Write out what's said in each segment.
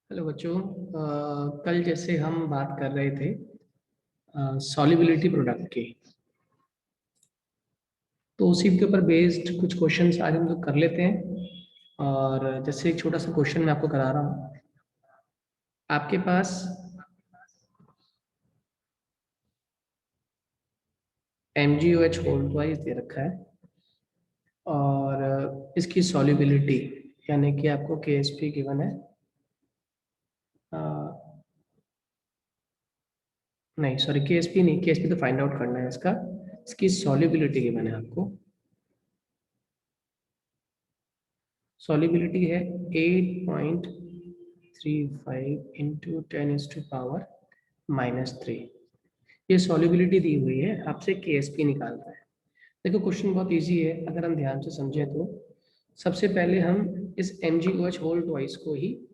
Hello बच्चों। कल जैसे हम बात कर रहे थे सॉल्युबिलिटी प्रोडक्ट की, तो उसी के ऊपर बेस्ड कुछ क्वेश्चंस आज हम लोग कर लेते हैं। और जैसे एक छोटा सा क्वेश्चन मैं आपको करा रहा हूँ। आपके पास MgOH होल ट्वाइस दे रखा है और इसकी सॉल्युबिलिटी यानी कि आपको KSP गिवन है। अ, नहीं सॉरी, KSP नहीं, KSP तो फाइंड आउट करना है इसका। इसकी सॉल्युबिलिटी गिवन है आपको। सॉल्युबिलिटी है 8.35 इंटू 10⁻⁻³ ये सॉल्युबिलिटी दी हुई है, आपसे KSP निकालना है। देखो क्वेश्चन बहुत इजी है अगर हम ध्यान से समझें तो। सबसे पहले हम इस MgOH होल ट्वाइस को ही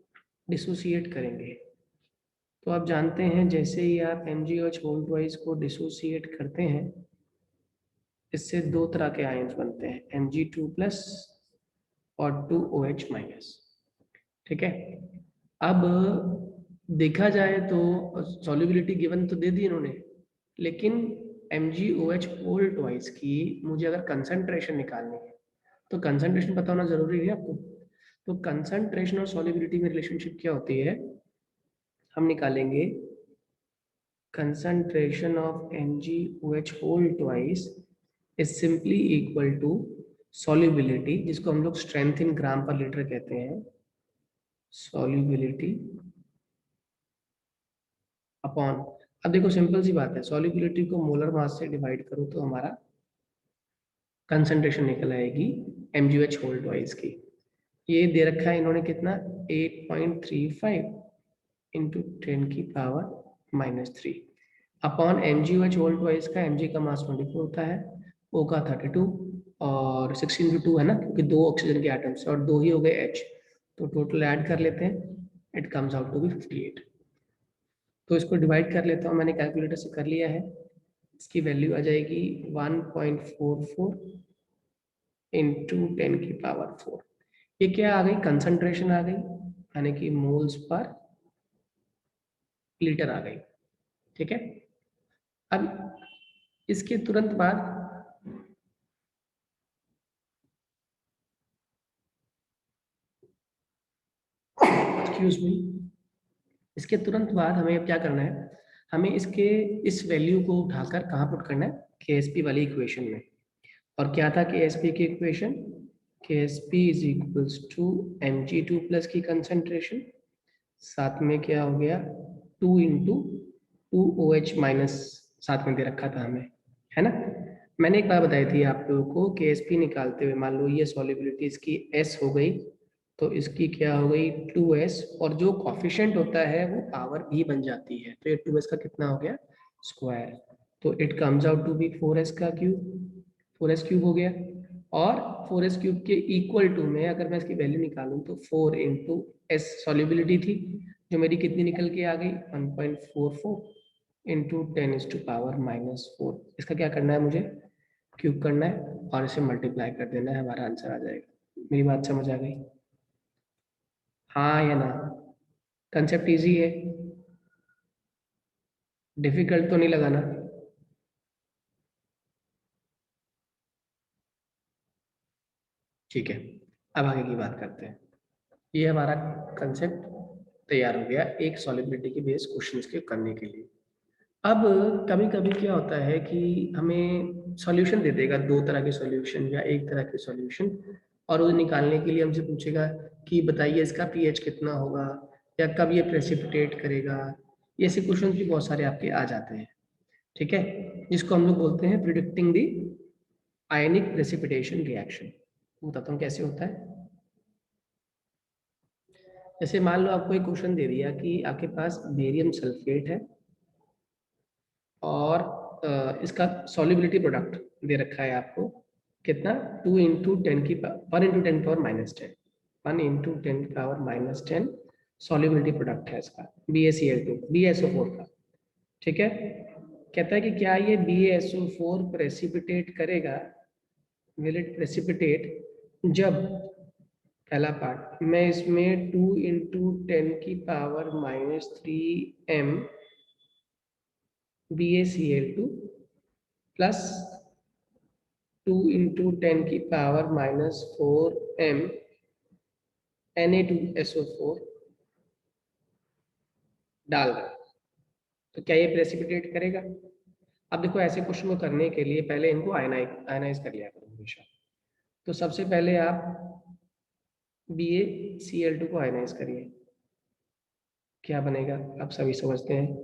डिसोसिएट करेंगे। तो आप जानते हैं जैसे ही आप MgOH होल ट्वाइस को डिसोसिएट करते हैं, इससे दो तरह के आयंस बनते हैं, Mg2+ और 2OH-। ठीक है। अब देखा जाए तो सॉल्युबिलिटी गिवन तो दे दी इन्होंने, लेकिन MgOH होल ट्वाइस की मुझे अगर कंसंट्रेशन निकालनी है तो कंसंट्रेशन पता होना जरूरी है आपको। तो कंसंट्रेशन और सॉल्युबिलिटी में रिलेशनशिप क्या होती है, हम निकालेंगे concentration of MgOH whole twice is simply equal to solubility, जिसको हम लोग स्ट्रेंथ इन ग्राम पर लीटर कहते हैं, सॉल्युबिलिटी अपॉन। अब देखो सिंपल सी बात है, सॉल्युबिलिटी को मोलर मास से डिवाइड करो तो हमारा कंसंट्रेशन निकल आएगी MgOH होल ट्वाइस की। ये दे रखा है इन्होंने कितना, 8.35 into 10⁻³ upon MgOH whole twice का Mg का मास 24 होता है, O का 32 और 16 × 2 है ना, क्योंकि दो ऑक्सीजन के एटम्स और दो ही हो गए H, तो टोटल ऐड कर लेते हैं, it comes out to be 58। तो इसको डिवाइड कर लेता हूँ, मैंने कैलकुलेटर से कर लिया है। इसकी वैल्यू आ जाएगी 1.44 इंटू 10⁻⁴। ये क्या आ गई, कंसंट्रेशन आ गई, यानी कि मोल्स पर लीटर आ गई। ठीक है। अब इसके तुरंत बाद एक्सक्यूज मी, इसके तुरंत बाद हमें अब क्या करना है, हमें इसके इस वैल्यू को उठाकर कहाँ पुट करना है, KSP वाली इक्वेशन में। और क्या था KSP की equation, KSP is equals to Mg2+ की कंसंट्रेशन, साथ में क्या हो गया 2 इंटू 2OH- साथ में दे रखा था हमें, है ना। मैंने एक बात बताई थी आप लोगों को, KSP निकालते हुए मान लो ये सॉल्युबिलिटी इसकी S हो गई, तो इसकी क्या हो गई 2S, और जो कॉफिशिएंट होता है वो पावर भी बन जाती है, तो ये 2S का कितना हो गया स्क्वायर, तो it comes out to be 4S का क्यूब, 4S क्यूब हो गया। और 4S क्यूब के इक्वल टू में अगर मैं इसकी वैल्यू निकालूं तो 4 इंटू S सॉल्युबिलिटी थी, जो मेरी कितनी निकल के आ गई 1.44 इंटू 10⁻⁻⁴। इसका क्या करना है, मुझे क्यूब करना है और इसे मल्टीप्लाई कर देना है, हमारा आंसर आ जाएगा। मेरी बात समझ आ गई, हाँ या ना। कंसेप्ट इजी है, डिफिकल्ट तो नहीं लगाना। ठीक है, अब आगे की बात करते हैं। ये हमारा कंसेप्ट तैयार हो गया एक सॉलिबिलिटी के बेस क्वेश्चंस के करने के लिए। अब कभी कभी क्या होता है कि हमें सॉल्यूशन दे देगा, दो तरह के सॉल्यूशन या एक तरह के सॉल्यूशन, और वो निकालने के लिए हमसे पूछेगा कि बताइए इसका पीएच कितना होगा या कब ये प्रेसिपिटेट करेगा। ये ऐसे क्वेश्चन भी बहुत सारे आपके आ जाते हैं। ठीक है, जिसको हम लोग बोलते हैं predicting the ionic precipitation reaction. बताता हूँ कैसे होता है। जैसे मान लो आपको एक क्वेश्चन दे दिया कि आपके पास बेरियम सल्फेट है और इसका सॉल्युबिलिटी प्रोडक्ट दे रखा है आपको कितना, 2 इंटू 10 की 1 इंटू 10⁻⁻10, 1 इंटू 10⁻⁻10 सॉल्युबिलिटी प्रोडक्ट है इसका BaCl2 BaSO4 का। ठीक है, कहता है कि क्या ये BaSO4 प्रेसिपिटेट करेगा, विल इट प्रेसिपिटेट जब पहला पार्ट मैं इसमें 2 into 10⁻³ BaCl2 plus 2 into 10⁻⁴ Na2SO4 डाल रहा हूं। तो क्या ये प्रेसिपिटेट करेगा? अब देखो ऐसे क्वेश्चन को करने के लिए पहले इनको आयनाइज कर लिया करो हमेशा। तो सबसे पहले आप BaCl2 को आयनाइज करिए, क्या बनेगा आप सभी समझते हैं,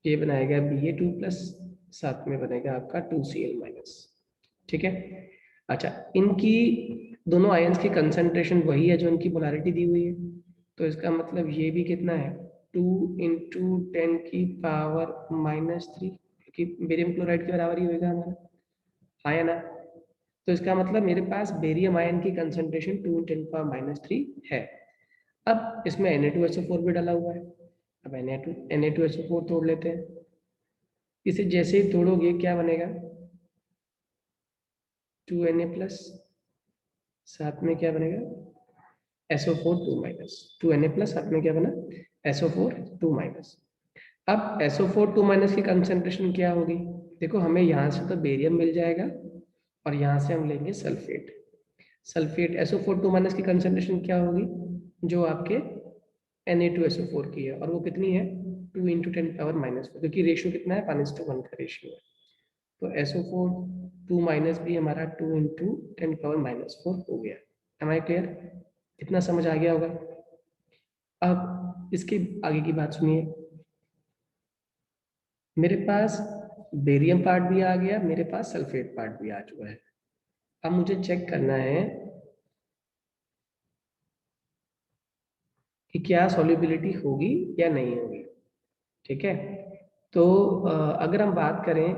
ये बनाएगा Ba2 प्लस, साथ में बनेगा आपका 2Cl माइनस। ठीक है। अच्छा, इनकी दोनों आयंस की कंसंट्रेशन वही है जो इनकी पोलैरिटी दी हुई है, तो इसका मतलब ये भी कितना है 2 इंटू 10⁻⁻3, क्योंकि बेरियम क्लोराइड के बराबर ही होगा हमारा, हाँ या ना। तो इसका मतलब मेरे पास बेरियम आयन की कंसंट्रेशन 2 × 10⁻³ है। अब इसमें Na2SO4 भी डाला हुआ है। अब Na2SO4 तोड़ लेते हैं। इसे जैसे ही तोड़ोगे क्या बनेगा 2Na प्लस, साथ में क्या बनेगा SO4 2 माइनस, 2Na प्लस, साथ में क्या बना SO4 2 माइनस। अब SO4 2 माइनस की कंसंट्रेशन क्या होगी, देखो हमें यहाँ से तो बेरियम मिल जाएगा और यहाँ से हम लेंगे सल्फेट। सल्फेट SO4 2 माइनस की कंसंट्रेशन क्या होगी, जो आपके Na2SO4 की है, और वो कितनी है 2 इंटू 10⁻⁻4, क्योंकि रेशियो कितना है 1:1 का रेशियो है। तो SO4 2 माइनस भी हमारा 2 इंटू 10⁻⁻4 हो गया। Am I clear? इतना समझ आ गया होगा। अब इसके आगे की बात सुनिए, मेरे पास बेरियम पार्ट भी आ गया, मेरे पास सल्फेट पार्ट भी आ चुका है। अब मुझे चेक करना है कि क्या सॉल्युबिलिटी होगी या नहीं होगी। ठीक है। तो अगर हम बात करें,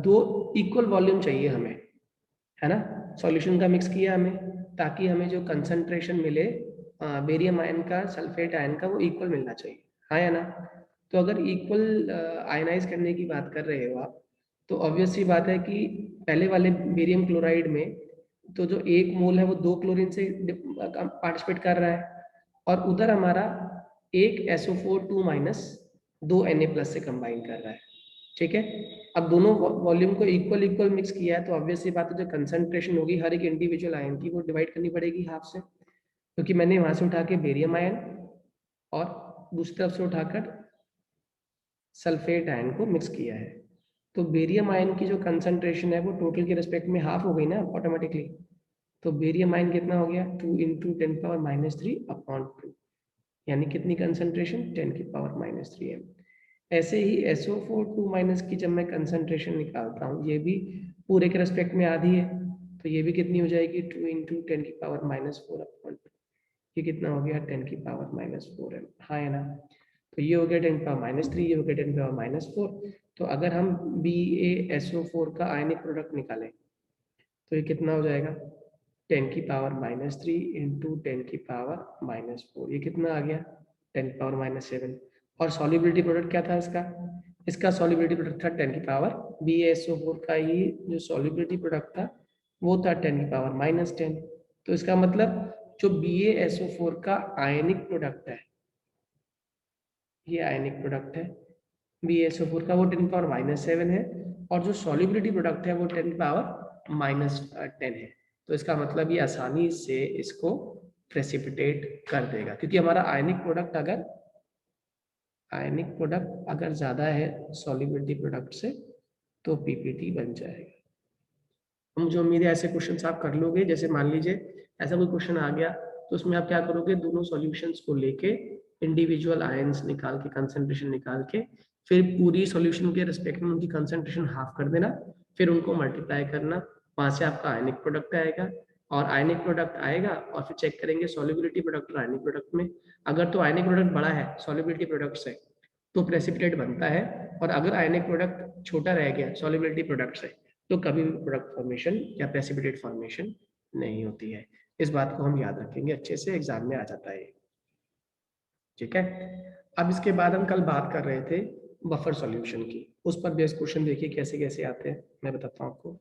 दो इक्वल वॉल्यूम चाहिए हमें, है ना। सॉल्यूशन का मिक्स किया हमें, ताकि हमें जो कंसंट्रेशन मिले बेरियम आयन का सल्फेट आयन का वो इक्वल मिलना चाहिए, हाँ या ना। तो अगर इक्वल आयनाइज करने की बात कर रहे हो आप, तो ऑब्वियस सी बात है कि पहले वाले बेरियम क्लोराइड में तो जो 1 मोल है वो 2 क्लोरीन से पार्टिसिपेट कर रहा है, और उधर हमारा 1 SO4 2 माइनस 2 Na प्लस से कंबाइन कर रहा है। ठीक है। अब दोनों वॉल्यूम को इक्वल इक्वल मिक्स किया है, तो ऑब्वियस सी बात है जो कंसंट्रेशन होगी हर एक इंडिविजुअल आयन की वो डिवाइड करनी पड़ेगी हाफ से, क्योंकि मैंने वहां से उठा के बेरियम आयन और दूसरी तरफ से उठाकर सल्फेट आयन को मिक्स किया है। तो बेरियम आयन की जो कंसंट्रेशन है वो टोटल के रिस्पेक्ट में हाफ हो गई ना ऑटोमेटिकली। तो बेरियम आयन कितना हो गया 2 इंटू 10⁻³ यानी कितनी कंसंट्रेशन 10⁻³ m। ऐसे ही SO4 2 माइनस की जब मैं कंसंट्रेशन निकालता हूँ, ये भी पूरे के रेस्पेक्ट में आधी है, तो ये भी कितनी हो जाएगी 2 इंटू 10⁻⁴/2। ये कितना हो गया 10⁻⁻4m, हाँ है ना। तो ये हो गया 10⁻3, ये हो गया 10⁻⁴। तो अगर हम BaSO4 का आयनिक प्रोडक्ट निकालें तो ये कितना हो जाएगा 10⁻³ इंटू 10⁻⁻4, ये कितना आ गया 10⁻7। और सॉल्युबिलिटी प्रोडक्ट क्या था इसका, इसका सॉल्युबिलिटी प्रोडक्ट था 10 BaSO4 का ही जो सॉल्युबिलिटी प्रोडक्ट था वो था 10⁻10। तो इसका मतलब जो BaSO4 का आयनिक प्रोडक्ट है, ये आयनिक प्रोडक्ट है BaSO4 का, वो 10⁻7 है, और जो सॉल्युबिलिटी प्रोडक्ट है वो 10⁻10 है। तो इसका मतलब ये आसानी से इसको प्रेसिपिटेट कर देगा, क्योंकि हमारा आयनिक प्रोडक्ट अगर ज्यादा है सॉल्युबिलिटी प्रोडक्ट से तो पीपीटी बन जाएगा। मुझे उम्मीद है ऐसे क्वेश्चंस आप कर लोगे। जैसे मान लीजिए ऐसा कोई क्वेश्चन आ गया, तो उसमें आप क्या करोगे, दोनों सॉल्यूशंस को लेके इंडिविजुअल आयंस निकाल के कंसंट्रेशन निकाल के फिर पूरी सॉल्यूशन के रिस्पेक्ट में उनकी कंसंट्रेशन हाफ कर देना, फिर उनको मल्टीप्लाई करना, वहां से आपका आयनिक प्रोडक्ट आएगा, और आयनिक प्रोडक्ट आएगा और फिर चेक करेंगे सॉल्युबिलिटी प्रोडक्ट और आयनिक प्रोडक्ट में। अगर तो आयनिक प्रोडक्ट बड़ा है सॉल्युबिलिटी प्रोडक्ट से तो प्रेसिपिटेट बनता है, और अगर आयनिक प्रोडक्ट छोटा रह गया सॉल्युबिलिटी प्रोडक्ट से तो कभी भी प्रोडक्ट फॉर्मेशन या प्रेसिपिटेट फॉर्मेशन नहीं होती है। इस बात को हम याद रखेंगे, अच्छे से एग्जाम में आ जाता है। ठीक है। अब इसके बाद हम कल बात कर रहे थे बफर सॉल्यूशन की, उस पर बेस्ड क्वेश्चन देखिए कैसे कैसे आते हैं, मैं बताता हूँ आपको।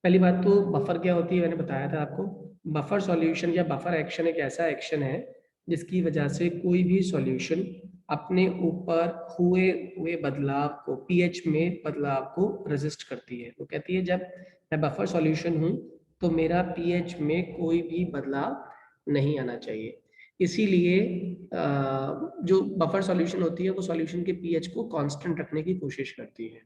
पहली बात तो बफर क्या होती है मैंने बताया था आपको, बफर सॉल्यूशन या बफर एक्शन एक ऐसा एक्शन है जिसकी वजह से कोई भी सॉल्यूशन अपने ऊपर हुए हुए बदलाव को, पीएच में बदलाव को रेजिस्ट करती है। वो कहती है जब मैं बफर सॉल्यूशन हूँ तो मेरा पीएच में कोई भी बदलाव नहीं आना चाहिए। इसीलिए जो बफर सॉल्यूशन होती है वो सॉल्यूशन के पीएच को कांस्टेंट रखने की कोशिश करती है।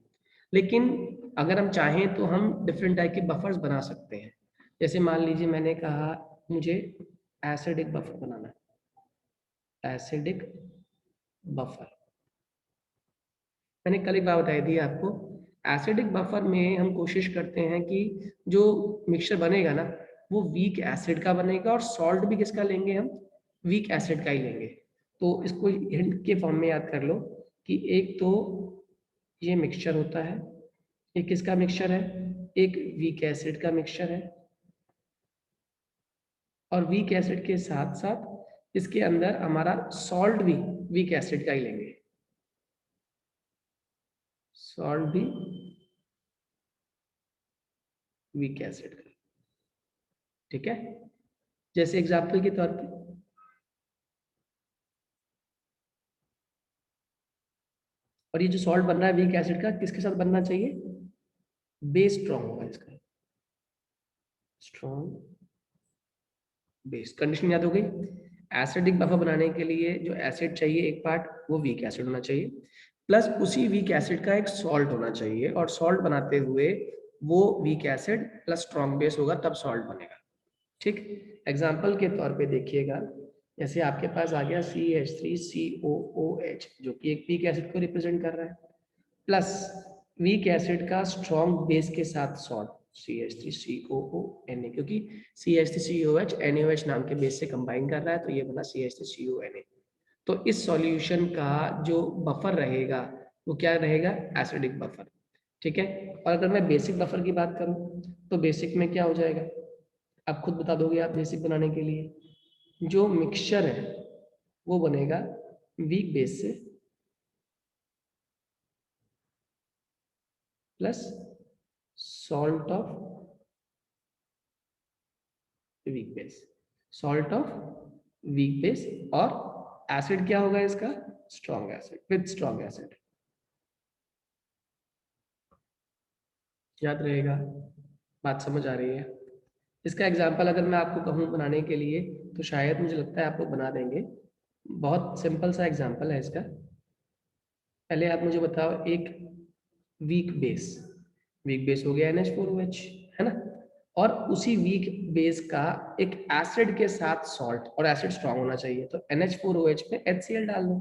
लेकिन अगर हम चाहें तो हम डिफरेंट टाइप के बफर्स बना सकते हैं। जैसे मान लीजिए मैंने कहा मुझे एसिडिक बफर बनाना है, एसिडिक बफर। मैंने कल एक बात बताई थी आपको, एसिडिक बफर में हम कोशिश करते हैं कि जो मिक्सचर बनेगा ना वो वीक एसिड का बनेगा, और सॉल्ट भी किसका लेंगे हम, वीक एसिड का ही लेंगे। तो इसको हिंट के फॉर्म में याद कर लो कि एक तो ये मिक्सचर होता है, ये किसका मिक्सचर है, एक वीक एसिड का मिक्सचर है, और वीक एसिड के साथ साथ इसके अंदर हमारा सॉल्ट भी वीक एसिड का ही लेंगे, सॉल्ट भी वीक एसिड का। ठीक है, जैसे एग्जाम्पल के तौर पे और ये जो सॉल्ट बन रहा है वीक एसिड का किसके साथ बनना चाहिए, बेस स्ट्रॉन्ग होगा इसका, स्ट्रॉन्ग बेस। कंडीशन याद हो गई। एसिडिक बफर बनाने के लिए जो एसिड चाहिए एक पार्ट वो वीक एसिड होना चाहिए, प्लस उसी वीक एसिड का एक सॉल्ट होना चाहिए, और सॉल्ट बनाते हुए वो weak acid plus strong base होगा तब सॉल्ट बनेगा। ठीक, एग्जाम्पल के तौर पे देखिएगा, जैसे आपके पास आ गया CH3COOH जो कि एक वीक एसिड को रिप्रेजेंट कर रहा है, प्लस वीक एसिड का स्ट्रॉन्ग बेस के साथ सॉल्ट CH3COONA, क्योंकि CH3COH NaOH नाम के बेस से कंबाइन कर रहा है तो ये बना CH3CONA। तो इस सॉल्यूशन का जो बफर रहेगा वो क्या रहेगा, एसिडिक बफर। ठीक है, और अगर मैं बेसिक बफर की बात करूं तो बेसिक में क्या हो जाएगा, आप खुद बता दोगे आप बेसिक बनाने के लिए, जो मिक्सचर है वो बनेगा वीक बेस से plus salt of weak base, salt of weak base, और एसिड क्या होगा इसका, strong acid with strong acid. याद रहेगा, बात समझ आ रही है। इसका एग्जांपल अगर मैं आपको कहूँ बनाने के लिए तो शायद मुझे लगता है आप लोग बना देंगे। बहुत सिंपल सा एग्जांपल है इसका। पहले आप मुझे बताओ, एक वीक बेस हो गया NH4OH, है ना, और उसी वीक बेस का एक एसिड के साथ सॉल्ट, और एसिड स्ट्रांग होना चाहिए तो NH4OH पे HCl डाल दो।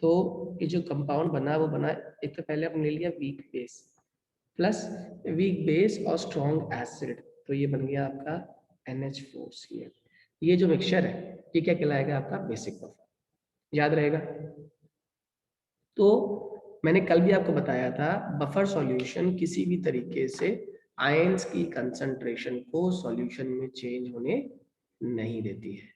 तो ये जो कंपाउंड बना वो बना, एक तो पहले आपने ले लिया weak base plus weak base और स्ट्रॉन्ग एसिड, तो ये बन गया आपका NH4Cl। ये जो मिक्सचर है ये क्या कहलाएगा, आपका बेसिक बफर। याद रहेगा। तो मैंने कल भी आपको बताया था बफर सॉल्यूशन किसी भी तरीके से आयंस की कंसंट्रेशन को सॉल्यूशन में चेंज होने नहीं देती है।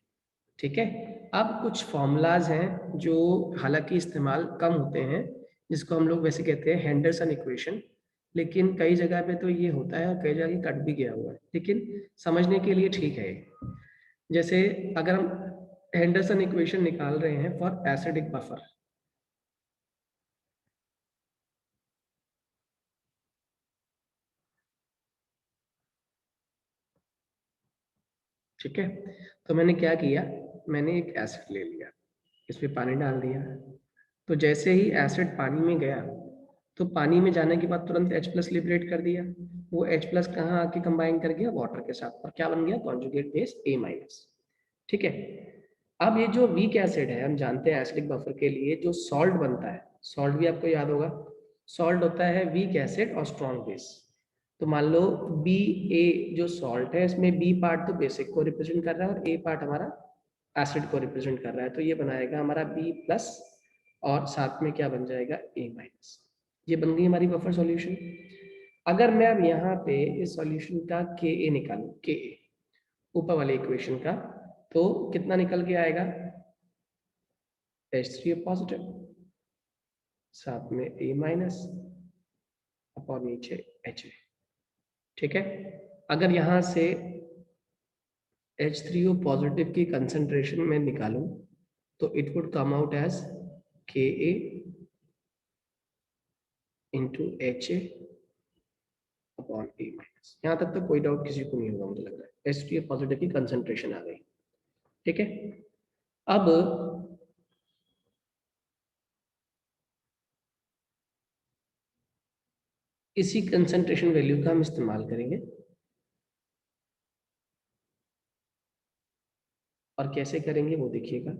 ठीक है, अब कुछ फॉर्मूलाज हैं जो हालांकि इस्तेमाल कम होते हैं, जिसको हम लोग वैसे कहते हैं हेंडरसन इक्वेशन, लेकिन कई जगह पे तो ये होता है और कई जगह कट भी गया हुआ है, लेकिन समझने के लिए ठीक है। जैसे अगर हम हेंडरसन इक्वेशन निकाल रहे हैं फॉर एसिडिक बफर, ठीक है, तो मैंने क्या किया, मैंने एक एसिड ले लिया, इसमें पानी डाल दिया, तो जैसे ही एसिड पानी में गया तो पानी में जाने के बाद तुरंत H+ लिबरेट कर दिया, वो H+ कहाँ आके कंबाइन कर गया, वाटर के साथ, और क्या बन गया, कॉन्जुगेट बेस A-। ठीक है, अब ये जो वीक एसिड है, हम जानते हैं एसिडिक बफर के लिए जो सॉल्ट बनता है, सॉल्ट भी आपको याद होगा, सॉल्ट होता है वीक एसिड और स्ट्रॉन्ग बेस। तो मान लो BA जो सॉल्ट है इसमें B पार्ट तो बेसिक को रिप्रेजेंट कर रहा है और A पार्ट हमारा एसिड को रिप्रेजेंट कर रहा है, तो ये बनाएगा हमारा B+, और साथ में क्या बन जाएगा, A-। ये बन गई हमारी बफर सॉल्यूशन। अगर मैं अब यहाँ पे इस सॉल्यूशन का Ka निकालूं, Ka ऊपर वाले इक्वेशन का, तो कितना निकल के आएगा, H3 पॉजिटिव, साथ में A- और नीचे Ha। ठीक है, अगर यहाँ से H3O पॉजिटिव की कंसंट्रेशन में निकालूं तो it would come out as Ka into HA upon A minus. यहाँ तक तो कोई डाउट किसी को नहीं होगा मुझे लग रहा है। H3O पॉजिटिव की कंसंट्रेशन आ गई, ठीक है। अब इसी कंसंट्रेशन वैल्यू का हम इस्तेमाल करेंगे, और कैसे करेंगे वो देखिएगा।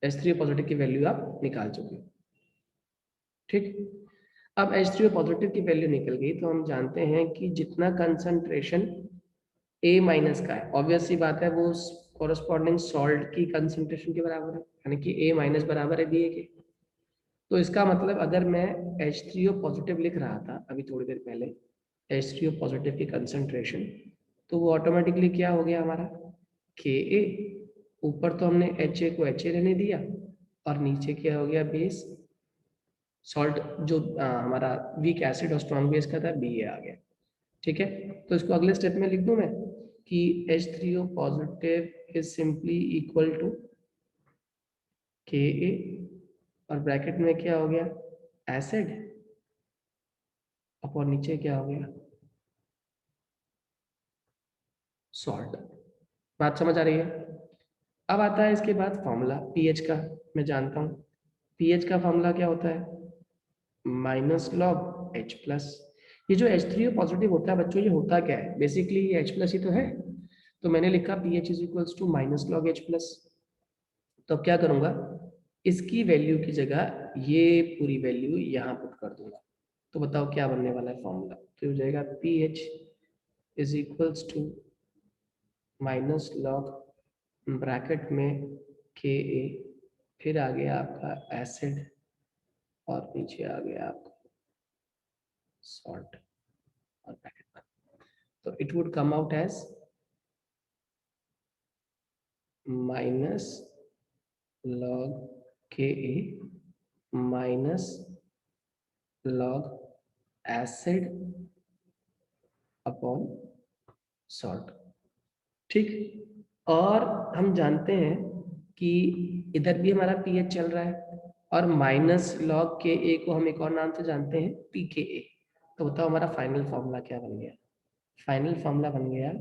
H3O पॉजिटिव की वैल्यू आप निकाल चुके हो, ठीक। अब H3O पॉजिटिव की वैल्यू निकल गई तो हम जानते हैं कि जितना कंसंट्रेशन A माइनस का है, ऑब्वियस सी बात है, वो कॉरस्पॉन्डिंग सॉल्ट की कंसंट्रेशन के बराबर है, यानी कि A माइनस बराबर है BA के। तो इसका मतलब अगर मैं H3O पॉजिटिव लिख रहा था अभी थोड़ी देर पहले, H3O पॉजिटिव की कंसंट्रेशन, तो वो ऑटोमेटिकली क्या हो गया हमारा Ka। ऊपर तो हमने Ha को Ha रहने दिया, और नीचे क्या हो गया बेस सॉल्ट जो हमारा वीक एसिड और स्ट्रॉन्ग बेस का था Ba आ गया, ठीक है। तो इसको अगले स्टेप में लिख दूं मैं कि H3O positive is simply equal to Ka, और ब्रैकेट में क्या हो गया एसिड, और नीचे क्या हो गया सॉल्ट। बात समझ आ रही है। अब आता है इसके बाद फॉर्मूला पीएच का। मैं जानता हूँ पीएच का फॉर्मूला क्या होता है, माइनस लॉग H प्लस। ये जो H3O पॉजिटिव होता है बच्चों, ये होता क्या है बेसिकली, ये H प्लस ही तो है। तो मैंने लिखा pH is equals to minus log H plus. तो अब क्या करूंगा, इसकी वैल्यू की जगह ये पूरी वैल्यू यहाँ पुट कर दूंगा। तो बताओ क्या बनने वाला है फॉर्मूला, तो हो जाएगा pH is equals to minus log bracket में Ka, फिर आ गया आपका एसिड, और नीचे आ गया आपका सॉल्ट, और ब्रैकेट में। तो it would come out as minus log Ka minus log acid upon salt, ठीक। और हम जानते हैं कि इधर भी हमारा पीएच चल रहा है, और माइनस लॉग Ka को हम एक और नाम से जानते हैं pKa। तो बताओ हमारा फाइनल फॉर्मूला क्या बन गया, फाइनल फॉर्मूला बन गया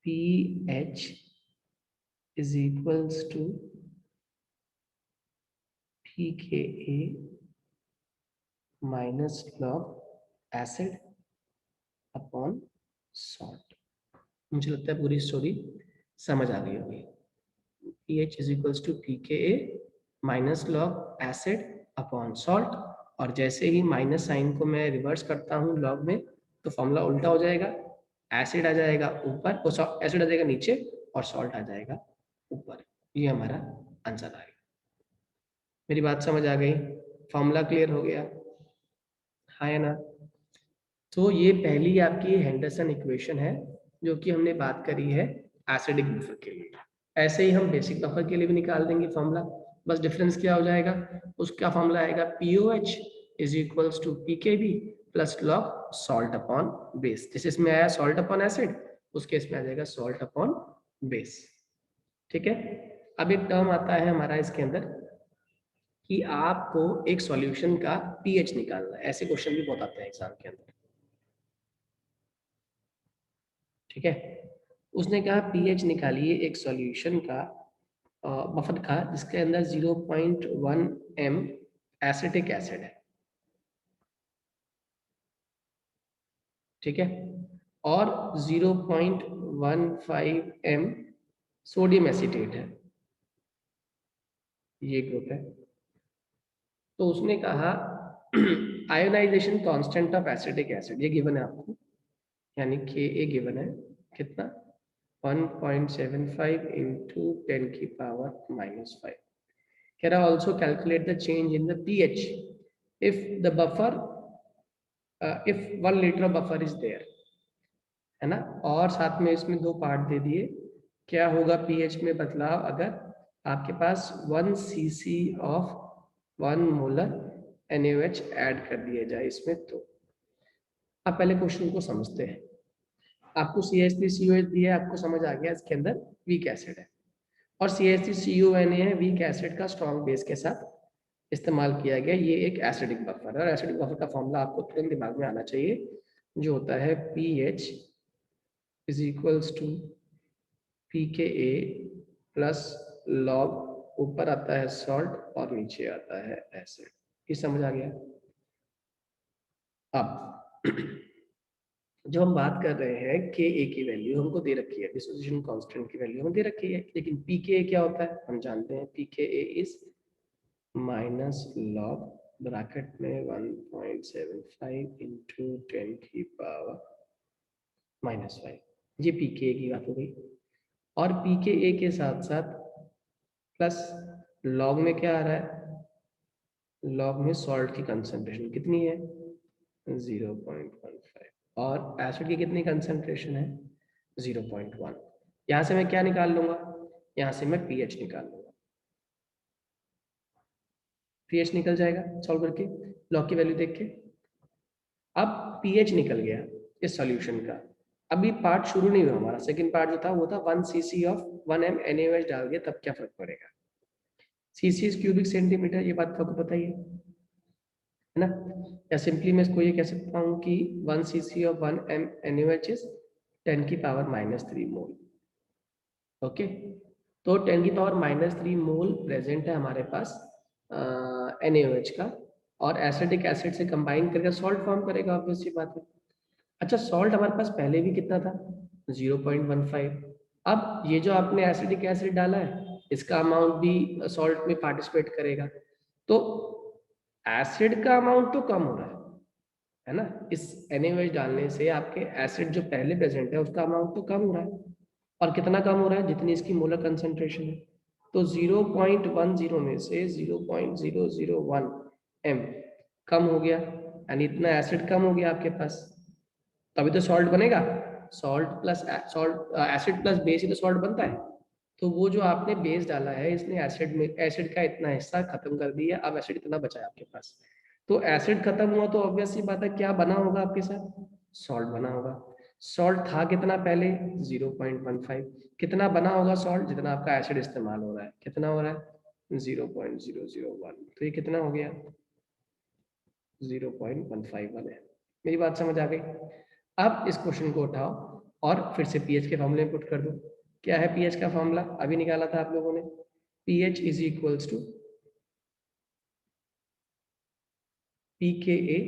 pH is equals to pKa minus log acid upon salt. मुझे लगता है पूरी स्टोरी समझ आ गई होगी। pH is equals to pKa minus log acid upon salt, और जैसे ही माइनस साइन को मैं रिवर्स करता हूँ लॉग में, तो फॉर्मूला उल्टा हो जाएगा, एसिड आ जाएगा ऊपर, एसिड आ जाएगा नीचे, और सॉल्ट आ जाएगा ऊपर। ये हमारा आंसर आएगा। मेरी बात समझ आ गई, फॉर्मूला क्लियर हो गया, हाँ या ना। तो ये पहली आपकी हेंडरसन इक्वेशन है जो कि हमने बात करी है एसिडिक बफर के लिए। ऐसे ही हम बेसिक बफर के लिए भी निकाल देंगे फॉर्मूला, बस डिफरेंस क्या हो जाएगा, उसका फॉर्मूला आएगा POH is equals to PKB plus log salt upon base. जैसे इसमें आया सॉल्ट अपॉन एसिड, उस केस में आ जाएगा सॉल्ट अपॉन बेस, ठीक है। अब एक टर्म आता है हमारा इसके अंदर कि आपको एक सॉल्यूशन का पीएच निकालना है। ऐसे क्वेश्चन भी बहुत आते हैं एग्जाम के अंदर, ठीक है। उसने कहा पीएच निकालिए एक सॉल्यूशन का बफर का जिसके अंदर 0.1 m एसिटिक एसिड है, ठीक है, और 0.15 m सोडियम एसीटेट है, ये ग्रुप है। तो उसने कहा ionization constant of acetic acid, ये गिवन है आपको, यानी Ka गिवन है कितना 1.75 into 10 की पावर -5। कह रहा also calculate the change in the pH if the buffer if 1 litre buffer is there, है ना। और साथ में इसमें दो पार्ट दे दिए, क्या होगा pH में बदलाव अगर आपके पास 1 cc of 1 molar NaOH add कर दिया जाए इसमें। तो अब पहले क्वेश्चन को समझते हैं। आपको CH3COH दिया है, आपको समझ आ गया इसके अंदर वीक एसिड है, और CH3CONA है, वीक एसिड का स्ट्रॉन्ग बेस के साथ इस्तेमाल किया गया। ये एक एसिडिक बफर है, और एसिडिक बफर का फॉर्मूला आपको तुरंत दिमाग में आना चाहिए, जो होता है pH is equals to pKa plus log, ऊपर आता है सॉल्ट और नीचे आता है एसिड। ये समझ आ गया। अब जब हम बात कर रहे हैं Ka की वैल्यू हमको दे रखी है, डिसोसिएशन कांस्टेंट की वैल्यू हमें दे रखी है, लेकिन pKa क्या होता है हम जानते हैं। pKa is minus log bracket में 1.75 इंटू 10 की पावर -5, ये pKa की बात हो गई। और pKa के साथ साथ प्लस लॉग में क्या आ रहा है, लॉग में सॉल्ट की कंसंट्रेशन कितनी है 0.15, और एसिड की कितनी कंसंट्रेशन है 0.1। यहाँ से मैं क्या निकाल लूंगा, यहाँ से मैं pH निकाल लूंगा, pH निकल जाएगा सॉल्व करके लॉग की वैल्यू देख के। अब pH निकल गया इस सॉल्यूशन का, अभी पार्ट शुरू नहीं हुआ हमारा, सेकंड पार्ट जो था वो था 1 cc ऑफ 1 m NaOH डाल दिया, तब क्या फर्क पड़ेगा। cc इज क्यूबिक सेंटीमीटर, ये बात आपको पता ही है ना। या सिंपली मैं इसको ये कह सकता हूँ कि 1 cc of 1 m NaOH is 10 की पावर -3 मोल। ओके, तो 10 की पावर -3 मोल प्रेजेंट है हमारे पास NaOH का, और एसिडिक एसिड से कंबाइन करके सॉल्ट फॉर्म करेगा, ऑब्वियस सी बात है। अच्छा, सॉल्ट हमारे पास पहले भी कितना था 0.15। अब ये जो आपने एसिडिक एसिड डाला है, इसका अमाउंट भी सॉल्ट में पार्टिसिपेट करेगा, तो एसिड का अमाउंट तो कम हो रहा है ना। इस NaOH डालने से आपके एसिड जो पहले प्रेजेंट है उसका अमाउंट तो कम हो रहा है, और कितना कम हो रहा है, जितनी इसकी मोलर कंसंट्रेशन है। तो 0.10 में से 0.001 m कम हो गया, यानी इतना एसिड कम हो गया आपके पास, तभी तो सॉल्ट बनेगा। Salt plus salt, acid plus base ही तो सॉल्ट बनता है। तो वो जो आपने बेस डाला है, इसने एसिड में एसिड का इतना हिस्सा खत्म कर दिया, अब एसिड इतना बचा है आपके पास। तो एसिड खत्म हुआ तो ऑब्वियस सी बात है क्या बना होगा आपके साथ, सॉल्ट बना होगा। सॉल्ट था कितना पहले 0.15, कितना बना होगा सॉल्ट, जितना आपका एसिड इस्तेमाल हो रहा है, कितना हो रहा है 0.001, तो ये कितना हो गया 0.151 है। मेरी बात समझ आ गई। अब इस क्वेश्चन को उठाओ और फिर से pH के फॉर्मूले में पुट कर दो। क्या है pH का फॉर्मूला, अभी निकाला था आप लोगों ने, pH is equals to pKa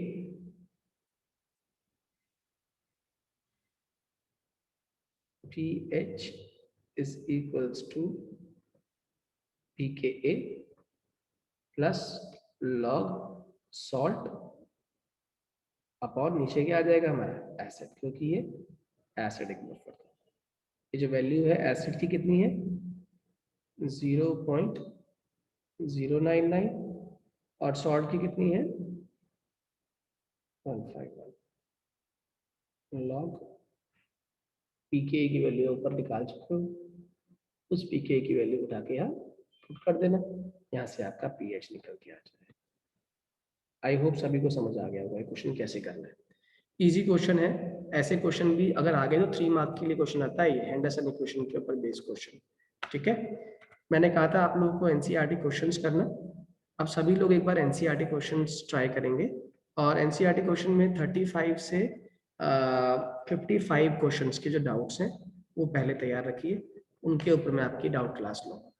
pH is equals to pKa plus log salt upon नीचे क्या आ जाएगा हमारा एसिड, क्योंकि ये एसिडिक बफर था। ये जो वैल्यू है एसिड की कितनी है 0.099, और सॉल्ट की कितनी है 151। लॉग pKa की वैल्यू ऊपर निकाल चुके हो, उस pKa की वैल्यू उठा के यहाँ पुट कर देना, यहाँ से आपका pH निकल के आ जाए। आई होप सभी को समझ आ गया होगा क्वेश्चन कैसे करना है। इजी क्वेश्चन है, ऐसे क्वेश्चन भी अगर आ गए तो 3 मार्क के लिए क्वेश्चन आता है, हेंडरसन इक्वेशन के ऊपर बेस्ड क्वेश्चन। ठीक है, मैंने कहा था आप लोगों को एनसीईआरटी क्वेश्चंस करना। अब सभी लोग एक बार एनसीईआरटी क्वेश्चंस ट्राई करेंगे, और एनसीईआरटी क्वेश्चन में 35 से 55 क्वेश्चंस के जो डाउट्स हैं वो पहले तैयार रखिए, उनके ऊपर मैं आपकी डाउट क्लास लूँगा।